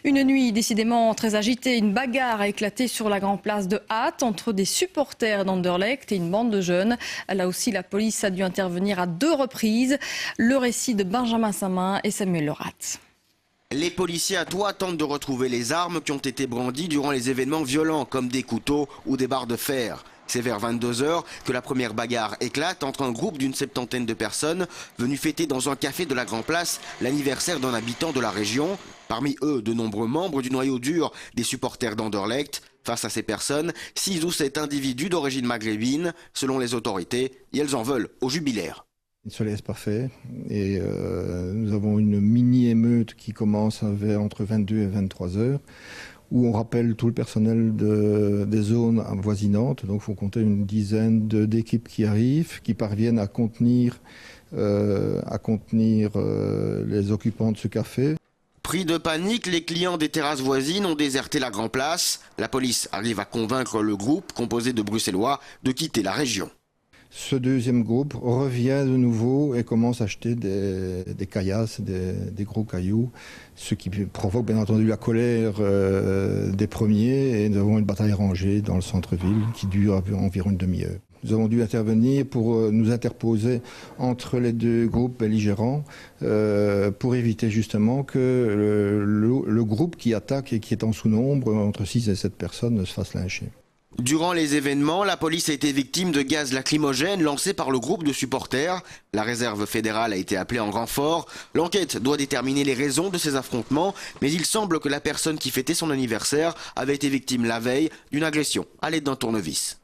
Une nuit décidément très agitée. Une bagarre a éclaté sur la grande place de Hâte entre des supporters d'Anderlecht et une bande de jeunes. Là aussi, la police a dû intervenir à 2 reprises. Le récit de Benjamin Samin et Samuel Lerat. Les policiers à Thoix tentent de retrouver les armes qui ont été brandies durant les événements violents, comme des couteaux ou des barres de fer. C'est vers 22 h que la première bagarre éclate entre un groupe d'une 70aine de personnes venues fêter dans un café de la Grand Place l'anniversaire d'un habitant de la région. Parmi eux, de nombreux membres du noyau dur des supporters d'Anderlecht. Face à ces personnes, 6 ou 7 individus d'origine maghrébine, selon les autorités, et elles en veulent au jubilaire. Il ne se laisse pas faire et nous avons une mini-émeute qui commence entre 22 et 23 heures où on rappelle tout le personnel des zones avoisinantes. Donc il faut compter une dizaine d'équipes qui arrivent, qui parviennent à contenir les occupants de ce café. Pris de panique, les clients des terrasses voisines ont déserté la Grand Place. La police arrive à convaincre le groupe, composé de Bruxellois, de quitter la région. Ce deuxième groupe revient de nouveau et commence à acheter des caillasses, des gros cailloux, ce qui provoque bien entendu la colère des premiers et nous avons une bataille rangée dans le centre-ville qui dure environ une demi-heure. Nous avons dû intervenir pour nous interposer entre les 2 groupes belligérants pour éviter justement que le groupe qui attaque et qui est en sous-nombre, entre 6 et 7 personnes, ne se fasse lyncher. Durant les événements, la police a été victime de gaz lacrymogène lancé par le groupe de supporters. La réserve fédérale a été appelée en renfort. L'enquête doit déterminer les raisons de ces affrontements, mais il semble que la personne qui fêtait son anniversaire avait été victime la veille d'une agression à l'aide d'un tournevis.